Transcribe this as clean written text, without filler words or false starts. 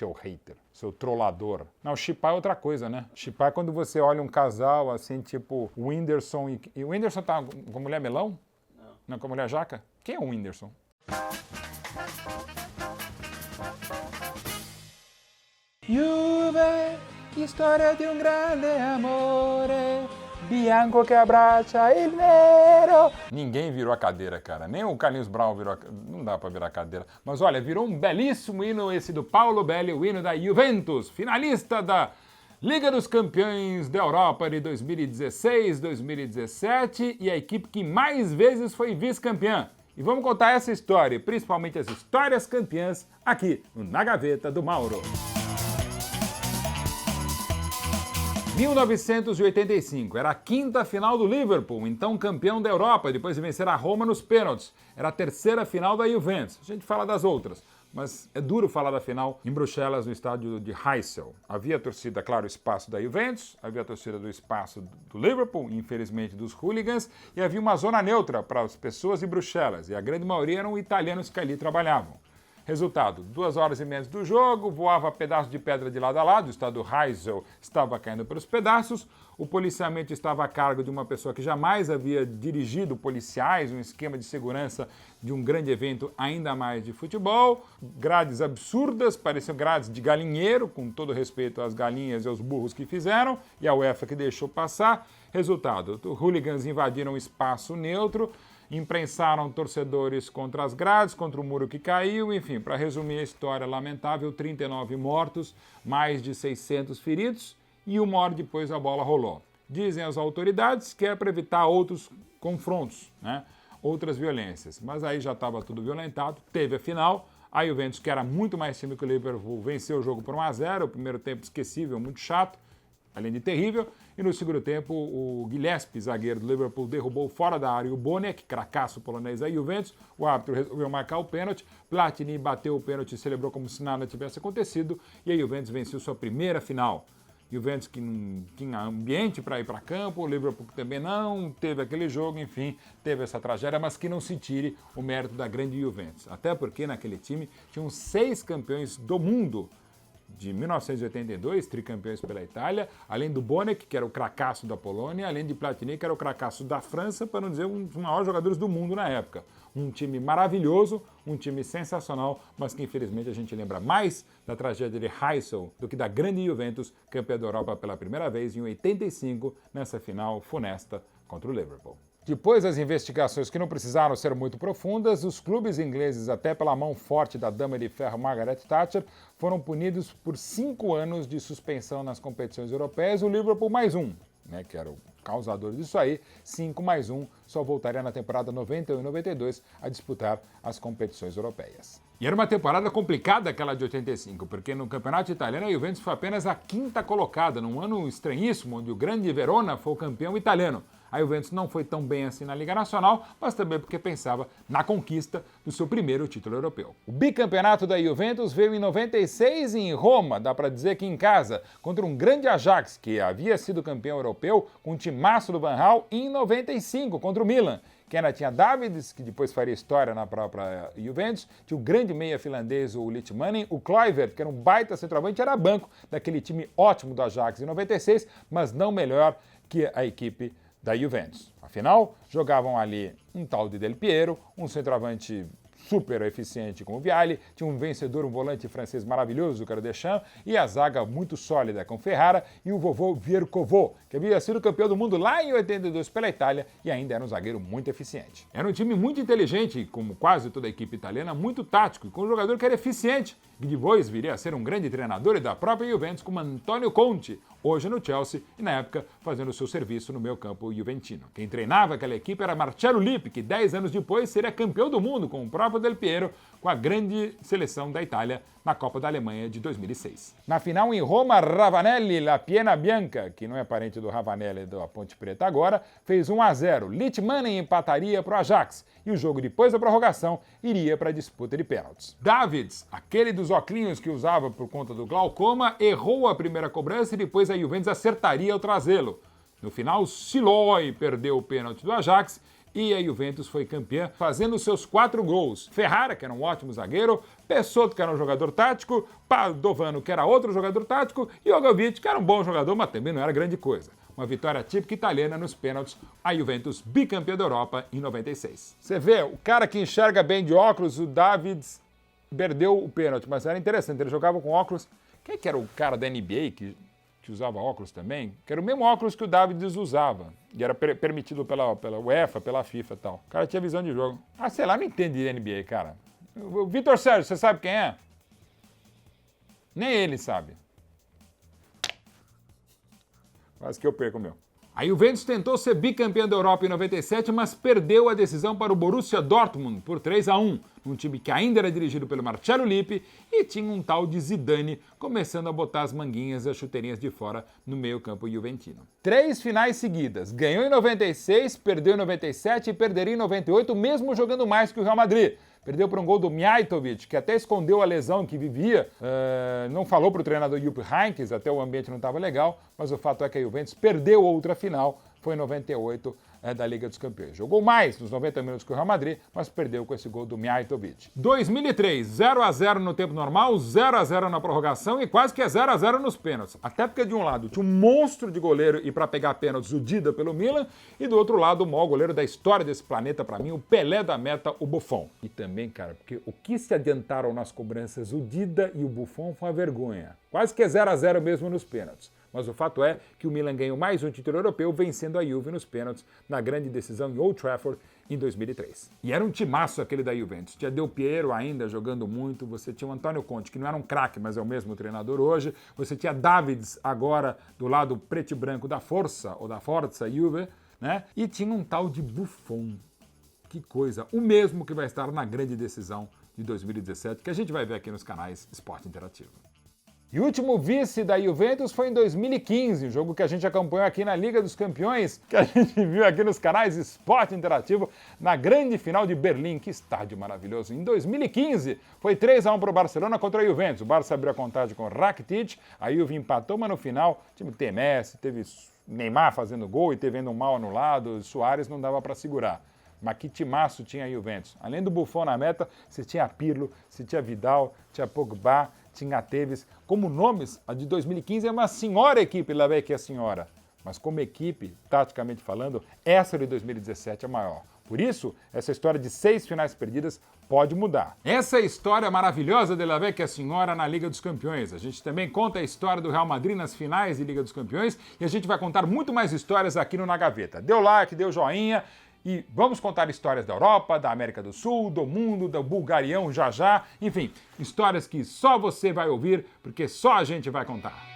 seu hater, seu trollador. Não, shippar é outra coisa, né? Shippar é quando você olha um casal, assim, tipo o Whindersson e... O Whindersson tá com a mulher melão? Não, com a mulher jaca? Quem é o Whindersson? Juve, história de um grande amore, bianco que abraça il nero. Ninguém virou a cadeira, cara. Nem o Carlinhos Brown virou a... Não dá pra virar a cadeira. Mas olha, virou um belíssimo hino esse do Paulo Belli, o hino da Juventus, finalista da Liga dos Campeões da Europa de 2016, 2017 e a equipe que mais vezes foi vice-campeã. E vamos contar essa história, principalmente as histórias campeãs, aqui no Na Gaveta do Mauro. 1985, era a quinta final do Liverpool, então campeão da Europa, depois de vencer a Roma nos pênaltis. Era a terceira final da Juventus. A gente fala das outras, mas é duro falar da final em Bruxelas, no estádio de Heysel. Havia a torcida, claro, o espaço da Juventus, havia a torcida do espaço do Liverpool, infelizmente dos hooligans, e havia uma zona neutra para as pessoas de Bruxelas, e a grande maioria eram italianos que ali trabalhavam. Resultado, 2 horas e meia do jogo, voava pedaço de pedra de lado a lado, o estádio Heysel estava caindo pelos pedaços, o policiamento estava a cargo de uma pessoa que jamais havia dirigido policiais, um esquema de segurança de um grande evento ainda mais de futebol, grades absurdas, pareciam grades de galinheiro, com todo respeito às galinhas e aos burros que fizeram, e a UEFA que deixou passar. Resultado, os hooligans invadiram o espaço neutro, imprensaram torcedores contra as grades, contra o muro que caiu, enfim, para resumir a história lamentável, 39 mortos, mais de 600 feridos e 1 hora depois a bola rolou. Dizem as autoridades que é para evitar outros confrontos, né? Outras violências, mas aí já estava tudo violentado, teve a final, a Juventus, que era muito mais time que o Liverpool, venceu o jogo por 1-0, o primeiro tempo esquecível, muito chato, além de terrível, e no segundo tempo o Gillespie, zagueiro do Liverpool, derrubou fora da área o Bonek, cracaço polonês da Juventus, o árbitro resolveu marcar o pênalti, Platini bateu o pênalti e celebrou como se nada tivesse acontecido, e a Juventus venceu sua primeira final. Juventus que não tinha ambiente para ir para campo, o Liverpool que também não, teve aquele jogo, enfim, teve essa tragédia, mas que não se tire o mérito da grande Juventus. Até porque naquele time tinham 6 campeões do mundo, de 1982, tricampeões pela Itália, além do Bonek, que era o cracaço da Polônia, além de Platini, que era o cracaço da França, para não dizer um dos maiores jogadores do mundo na época. Um time maravilhoso, um time sensacional, mas que infelizmente a gente lembra mais da tragédia de Heysel do que da grande Juventus, campeã da Europa pela primeira vez em 85, nessa final funesta contra o Liverpool. Depois das investigações que não precisaram ser muito profundas, os clubes ingleses, até pela mão forte da dama de ferro Margaret Thatcher, foram punidos por 5 anos de suspensão nas competições europeias, o Liverpool mais um, né, que era o causador disso aí, 5 mais 1, só voltaria na temporada 91 e 92 a disputar as competições europeias. E era uma temporada complicada aquela de 85, porque no campeonato italiano a Juventus foi apenas a 5ª colocada, num ano estranhíssimo, onde o grande Verona foi o campeão italiano. A Juventus não foi tão bem assim na Liga Nacional, mas também porque pensava na conquista do seu primeiro título europeu. O bicampeonato da Juventus veio em 96 em Roma, dá para dizer que em casa, contra um grande Ajax, que havia sido campeão europeu com um timaço do Van Gaal, e em 95 contra o Milan, que ainda tinha Davids, que depois faria história na própria Juventus, tinha o grande meia finlandês, o Litmanen, o Kluivert, que era um baita centroavante, era banco daquele time ótimo do Ajax em 96, mas não melhor que a equipe da Juventus. Afinal, jogavam ali um tal de Del Piero, um centroavante super eficiente como o Vialli, tinha um vencedor, um volante francês maravilhoso, que era o Deschamps, e a zaga muito sólida com Ferrara e o vovô Vierkovô, que havia sido campeão do mundo lá em 82 pela Itália e ainda era um zagueiro muito eficiente. Era um time muito inteligente, como quase toda a equipe italiana, muito tático, com um jogador que era eficiente, que depois viria a ser um grande treinador e da própria Juventus, como Antonio Conte, hoje no Chelsea e na época fazendo o seu serviço no meio campo juventino. Quem treinava aquela equipe era Marcello Lippi, que 10 anos depois seria campeão do mundo com o próprio Del Piero, com a grande seleção da Itália na Copa da Alemanha de 2006. Na final em Roma, Ravanelli, La Piena Bianca, que não é parente do Ravanelli da Ponte Preta agora, fez 1-0. Litmanen empataria para o Ajax e o jogo depois da prorrogação iria para a disputa de pênaltis. Davids, aquele dos óculos que usava por conta do glaucoma, errou a primeira cobrança e depois a Juventus acertaria ao trazê-lo. No final, Siloi perdeu o pênalti do Ajax, e a Juventus foi campeã fazendo seus 4 gols. Ferrara, que era um ótimo zagueiro, Pessotto, que era um jogador tático, Padovano, que era outro jogador tático, e Jovic, que era um bom jogador, mas também não era grande coisa. Uma vitória típica italiana nos pênaltis, a Juventus bicampeã da Europa em 96. Você vê, o cara que enxerga bem de óculos, o Davids, perdeu o pênalti, mas era interessante, ele jogava com óculos. Quem que era o cara da NBA que usava óculos também? Que era o mesmo óculos que o Davids usava, e era permitido pela UEFA, pela FIFA e tal. O cara tinha visão de jogo. Ah, sei lá, não entende de NBA, cara. O Vitor Sérgio, você sabe quem é? Nem ele sabe. Quase que eu perco o meu. A Juventus tentou ser bicampeã da Europa em 97, mas perdeu a decisão para o Borussia Dortmund por 3-1, um time que ainda era dirigido pelo Marcello Lippi e tinha um tal de Zidane começando a botar as manguinhas e as chuteirinhas de fora no meio-campo juventino. 3 finais seguidas, ganhou em 96, perdeu em 97 e perderia em 98, mesmo jogando mais que o Real Madrid. Perdeu por um gol do Mijatovic, que até escondeu a lesão que vivia, não falou para o treinador Jupp Heynckes, até o ambiente não estava legal, mas o fato é que a Juventus perdeu outra final, foi em 98, da Liga dos Campeões. Jogou mais nos 90 minutos que o Real Madrid, mas perdeu com esse gol do Mijatovic. 2003, 0-0 no tempo normal, 0-0 na prorrogação e quase que é 0-0 nos pênaltis. Até porque de um lado tinha um monstro de goleiro e para pegar pênaltis o Dida pelo Milan, e do outro lado o maior goleiro da história desse planeta para mim, o Pelé da meta, o Buffon. E também, cara, porque o que se adiantaram nas cobranças, o Dida e o Buffon, foi uma vergonha. Quase que é 0-0 mesmo nos pênaltis. Mas o fato é que o Milan ganhou mais um título europeu vencendo a Juve nos pênaltis na grande decisão em Old Trafford em 2003. E era um timaço aquele da Juventus. Tinha Del Piero ainda jogando muito, você tinha o Antônio Conte, que não era um craque, mas é o mesmo treinador hoje, você tinha Davids agora do lado preto e branco da Força, ou da Forza Juve, né? E tinha um tal de Buffon. Que coisa! O mesmo que vai estar na grande decisão de 2017, que a gente vai ver aqui nos canais Esporte Interativo. E o último vice da Juventus foi em 2015, um jogo que a gente acompanhou aqui na Liga dos Campeões, que a gente viu aqui nos canais Esporte Interativo, na grande final de Berlim. Que estádio maravilhoso! Em 2015, foi 3-1 para o Barcelona contra a Juventus. O Barça abriu a contagem com Rakitic, a Juve empatou, mas no final o time teve Messi, teve Neymar fazendo gol e teve um mal anulado, Suárez não dava para segurar. Mas que timaço tinha a Juventus. Além do Buffon na meta, você tinha Pirlo, você tinha Vidal, tinha Pogba, tinha Tevez. Como nomes, a de 2015 é uma senhora equipe, lá vem que é a senhora. Mas como equipe, taticamente falando, essa de 2017 é maior. Por isso, essa história de 6 finais perdidas pode mudar. Essa é a história maravilhosa de La Vecchia Senhora na Liga dos Campeões. A gente também conta a história do Real Madrid nas finais de Liga dos Campeões e a gente vai contar muito mais histórias aqui no Na Gaveta. Dê o like, dê o joinha. E vamos contar histórias da Europa, da América do Sul, do mundo, do Bulgarião já já, enfim, histórias que só você vai ouvir, porque só a gente vai contar.